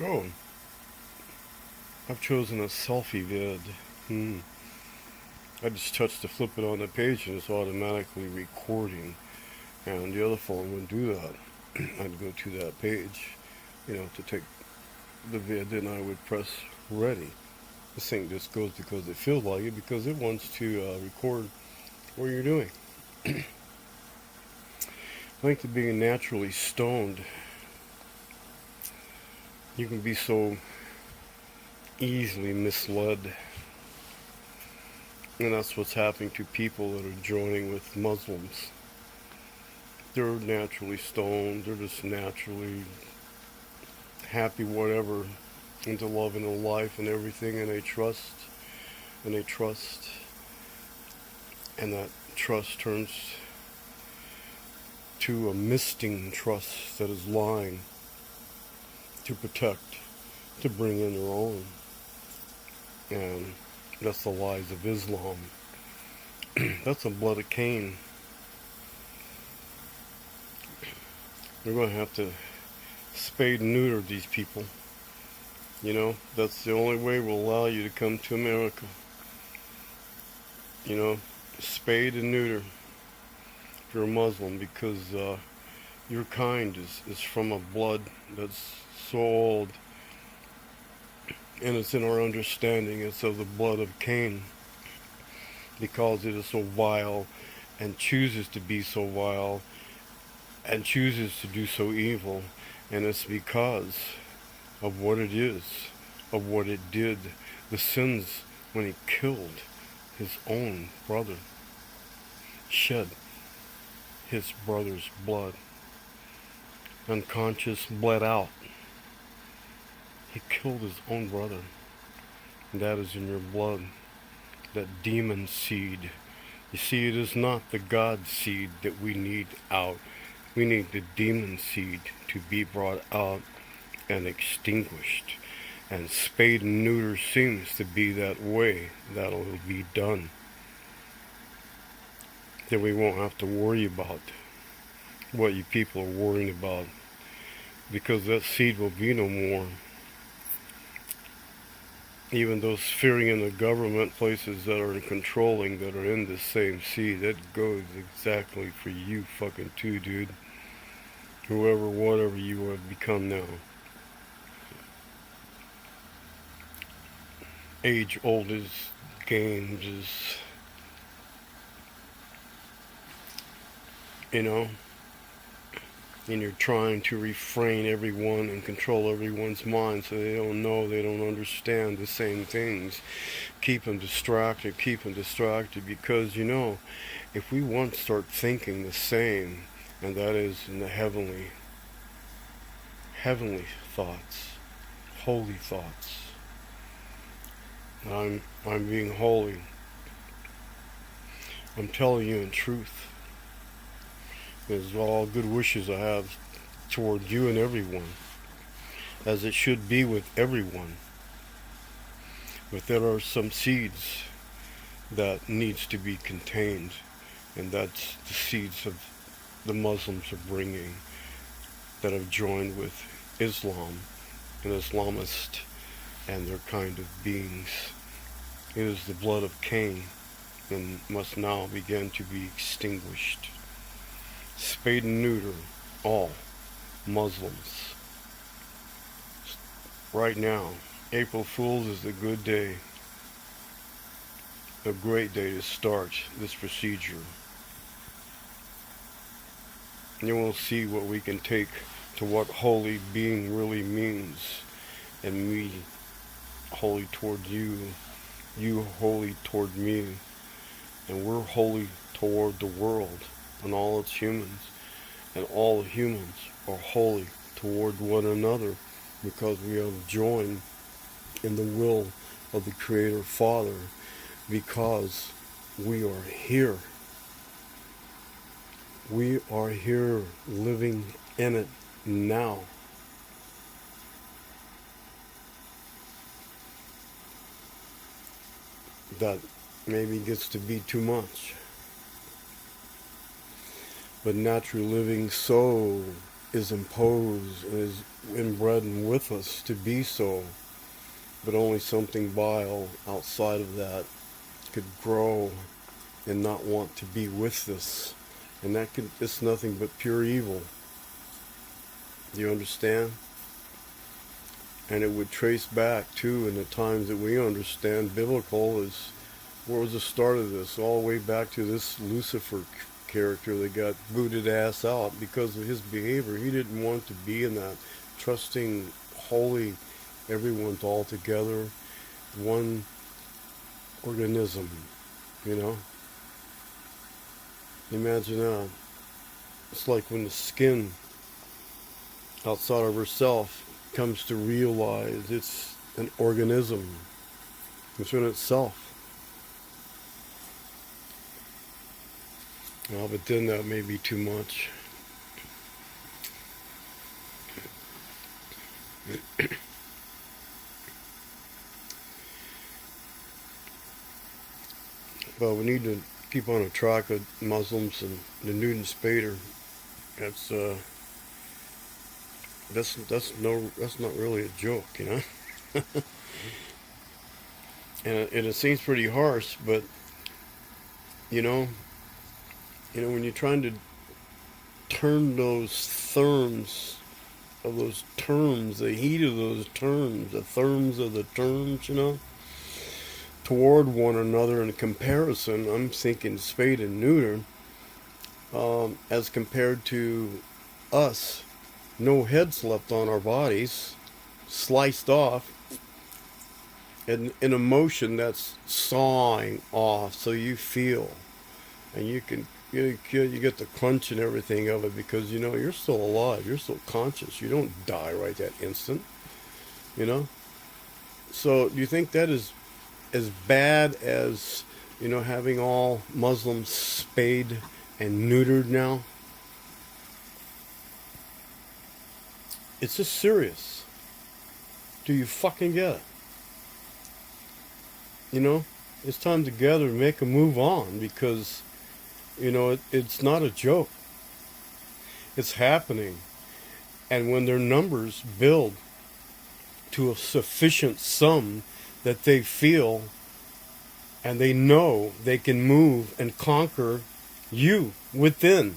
Oh, I've chosen a selfie vid. I just touched to flip it on the page and it's automatically recording. And the other phone wouldn't do that. I'd go to that page, to take the vid, then I would press ready. This thing just goes because it feels like it, because it wants to record what you're doing. I think that being naturally stoned, you can be so easily misled. And that's what's happening to people that are joining with Muslims. They're naturally stoned, they're just naturally happy, whatever, into loving the life and everything, and they trust, and they trust, and that trust turns to a misting trust that is lying to protect, to bring in their own. And that's the lies of Islam. That's the blood of Cain. We're going to have to spade and neuter these people. That's the only way we'll allow you to come to America. Spade and neuter if you're a Muslim, because your kind is from a blood that's so old, and it's in our understanding. It's of the blood of Cain, because it is so vile and chooses to be so vile and chooses to do so evil, and it's because of what it is, of what it did, the sins when he killed his own brother, shed his brother's blood, unconscious, bled out. He killed his own brother, and that is in your blood, that demon seed. You see, it is not the God seed that we need out. We need the demon seed to be brought out and extinguished. And spade and neuter seems to be that way that'll be done. Then we won't have to worry about what you people are worrying about, because that seed will be no more. Even those fearing in the government places that are controlling, that are in the same seed, that goes exactly for you fucking too, dude. Whoever, whatever you have become now. Age old as games is, and you're trying to refrain everyone and control everyone's mind so they don't know, they don't understand the same things. Keep them distracted, because, if we once start thinking the same, and that is in the heavenly thoughts, holy thoughts. I'm being holy. I'm telling you in truth. There's all good wishes I have toward you and everyone, as it should be with everyone. But there are some seeds that needs to be contained, and that's the seeds of the Muslims are bringing, that have joined with Islam and Islamists and their kind of beings. It is the blood of Cain, and must now begin to be extinguished. Spade and neuter all Muslims. Right now, April Fool's is a good day, a great day to start this procedure. And you will see what we can take to what holy being really means, and me holy toward you, you holy toward me, and we're holy toward the world and all its humans, and all the humans are holy toward one another, because we have joined in the will of the Creator Father, because we are here. We are here living in it now. That maybe gets to be too much. But naturally living so is imposed and is inbred and with us to be so, but only something vile outside of that could grow and not want to be with this. And that could, it's nothing but pure evil. Do you understand? And it would trace back too in the times that we understand biblical is where was the start of this? All the way back to this Lucifer character that got booted ass out because of his behavior. He didn't want to be in that trusting, holy, everyone's all together, one organism, you know? Imagine that. It's like when the skin outside of herself comes to realize it's an organism within itself. Well, but then that may be too much. But we need to keep on a track of Muslims and the Newton Spader. That's not really a joke, you know. and it seems pretty harsh, but you know when you're trying to turn those terms of those terms, the heat of those terms, the terms of the terms, toward one another in comparison, I'm thinking spade and neuter, as compared to us, no heads left on our bodies, sliced off, and an emotion that's sawing off, so you feel, and you get the crunch and everything of it because you're still alive, you're still conscious, you don't die right that instant, So do you think that is as bad as having all Muslims spayed and neutered now? It's just serious. Do you fucking get it? It's time to gather and make a move on because it's not a joke. It's happening. And when their numbers build to a sufficient sum that they feel and they know they can move and conquer you within,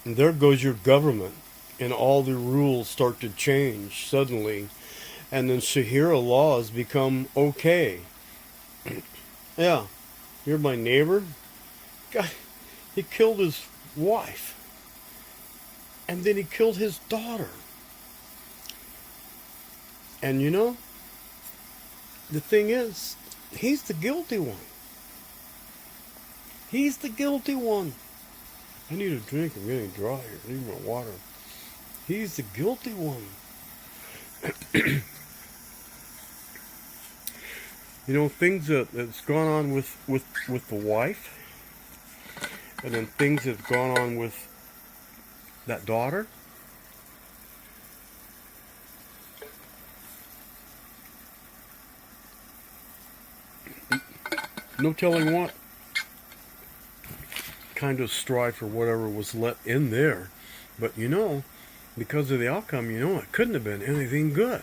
and there goes your government, and all the rules start to change suddenly, and then Sharia laws become okay. Yeah, you're my neighbor. God, he killed his wife, and then he killed his daughter. And the thing is, he's the guilty one. He's the guilty one. I need a drink. I'm getting dry here. I need my water. He's the guilty one. Things that's gone on with the wife, and then things that have gone on with that daughter. No telling what kind of strife or whatever was let in there. But because of the outcome, it couldn't have been anything good.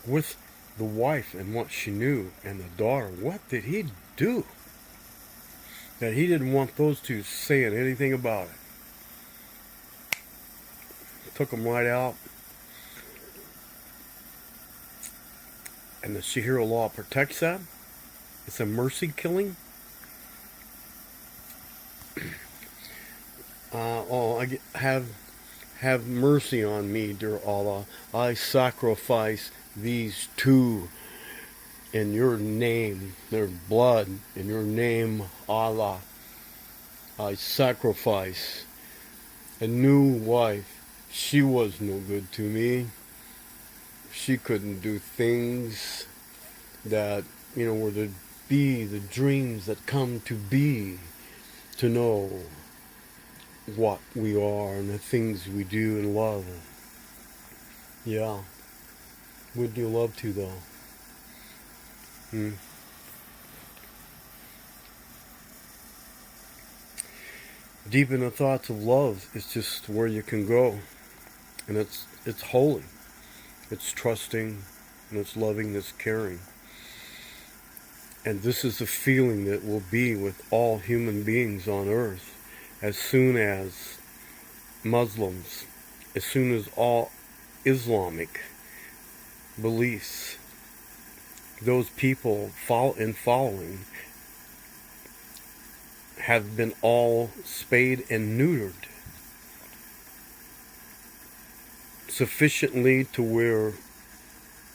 With the wife and what she knew and the daughter, what did he do that he didn't want those two saying anything about it? Took them right out. And the Sharia law protects that. It's a mercy killing. Have mercy on me, dear Allah. I sacrifice these two in your name, their blood, in your name, Allah. I sacrifice a new wife. She was no good to me. She couldn't do things that, were to be the dreams that come to be, to know what we are and the things we do and love. Yeah. Would you love to, though? Deep in the thoughts of love is just where you can go. And it's holy. It's trusting, and it's loving, it's caring. And this is the feeling that will be with all human beings on earth as soon as Muslims, as soon as all Islamic beliefs, those people following have been all spayed and neutered sufficiently to where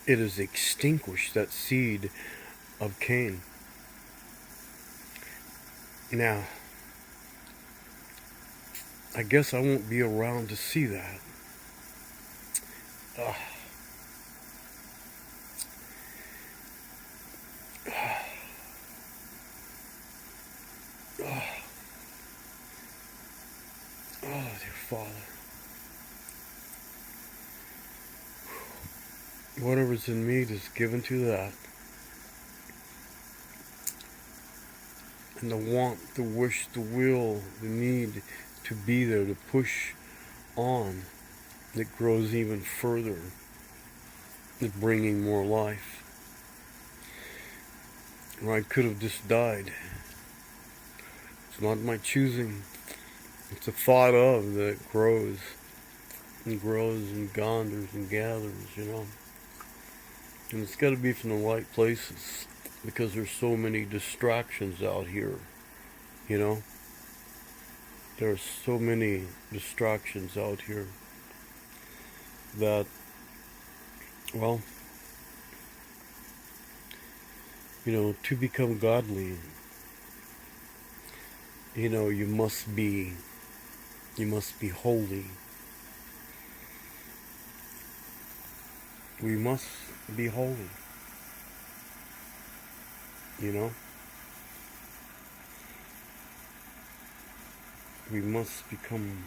it has extinguished that seed of Cain. Now, I guess I won't be around to see that. Oh, dear Father. Whatever's in me is given to that. And the want, the wish, the will, the need to be there, to push on, that grows even further, that bringing more life. Or I could have just died. It's not my choosing. It's a thought of that grows and grows and gathers and gathers, you know. And it's got to be from the right places, because there's so many distractions out here, you know. There are so many distractions out here that, well, you know, to become godly, you know, you must be holy. We must be holy, you know. We must become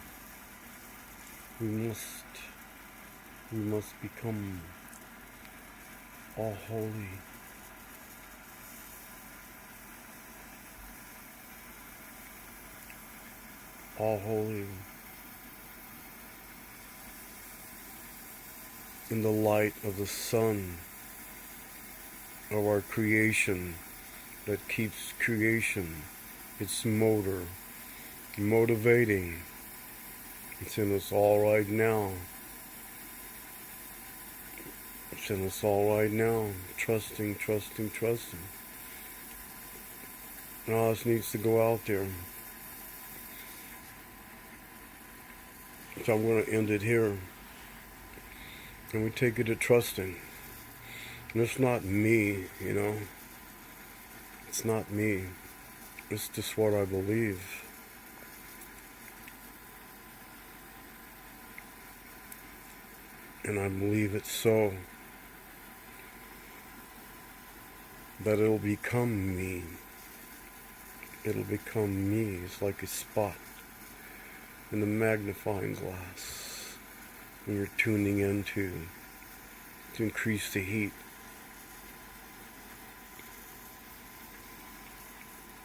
all holy. All holy in the light of the sun of our creation that keeps creation, its motor, motivating. It's in us all right now. It's in us all right now. Trusting, trusting, trusting. And all this needs to go out there. So I'm going to end it here. And we take it to trusting. And it's not me, you know. It's not me. It's just what I believe. And I believe it's so. That it'll become me. It'll become me. It's like a spot in the magnifying glass when you're tuning into to increase the heat.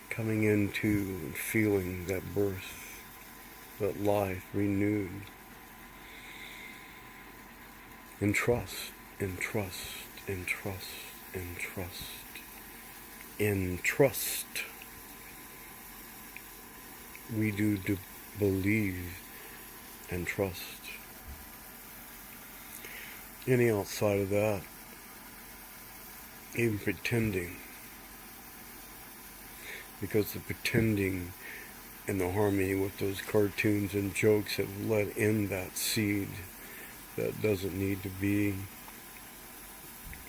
Coming into and feeling that birth, that life renewed. In trust, in trust, in trust, in trust, in trust. We do believe and trust. Any outside of that, even pretending, because the pretending and the harmony with those cartoons and jokes have let in that seed that doesn't need to be.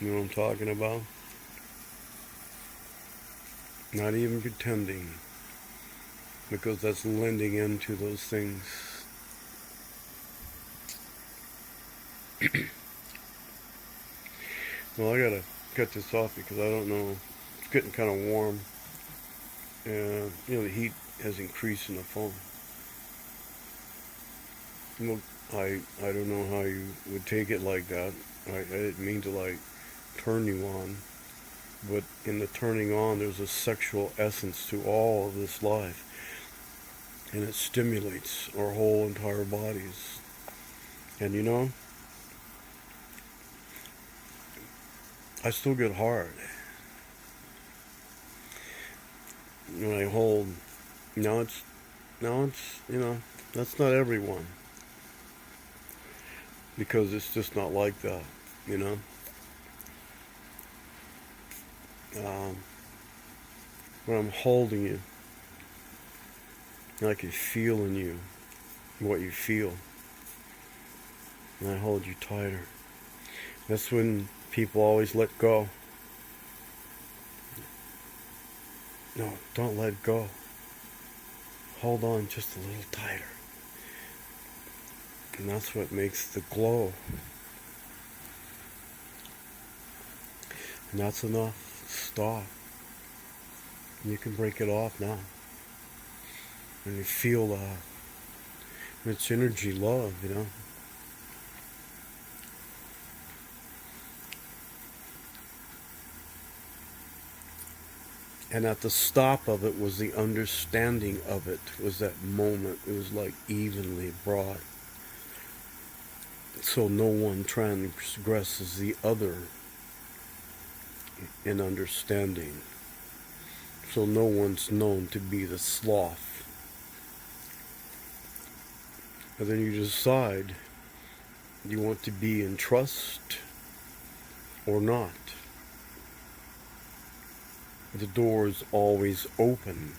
You know what I'm talking about? Not even pretending, because that's lending into those things. Well, I gotta cut this off because I don't know. It's getting kind of warm. And, you know, the heat has increased in the phone. Well, I don't know how you would take it like that. I didn't mean to, like, turn you on. But in the turning on, there's a sexual essence to all of this life. and it stimulates our whole entire bodies. And you know, I still get hard when I hold. Now it's, you know, that's not everyone, because it's just not like that, you know. Um, when I'm holding you, I can feel in you what you feel, and I hold you tighter. That's when people always let go. No, don't let go. Hold on just a little tighter. And that's what makes the glow. And that's enough. Stop. You can break it off now. And you feel it's energy, love, you know. And at the stop of it was the understanding of it, was that moment. It was like evenly brought. So no one transgresses the other in understanding. So no one's known to be the sloth. And then you decide, you want to be in trust or not. The door is always open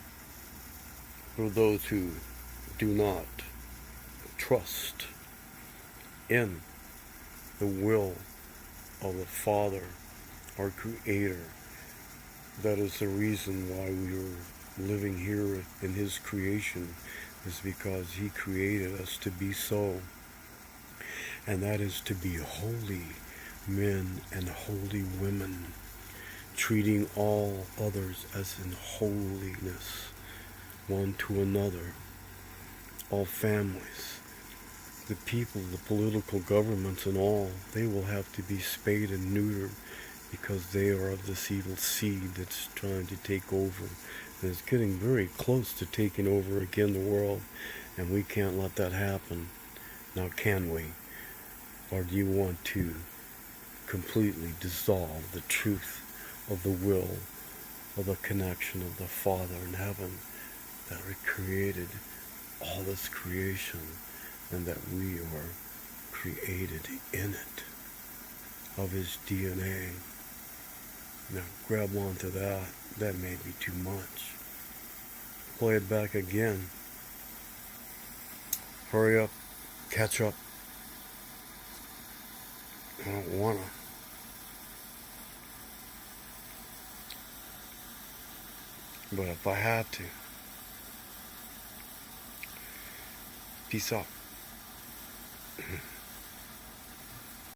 for those who do not trust in the will of the Father, our Creator. That is the reason why we are living here in His creation, is because He created us to be so. And that is to be holy men and holy women, treating all others as in holiness, one to another, all families, the people, the political governments and all, they will have to be spayed and neutered, because they are of this evil seed that's trying to take over. And it's getting very close to taking over again the world, and we can't let that happen. Now can we? Or do you want to completely dissolve the truth of the will of the connection of the Father in heaven, that created all this creation, and that we are created in it, of His DNA? Now grab onto that. That may be too much. Play it back again. Hurry up. Catch up. I don't wanna. But if I had to. Peace out.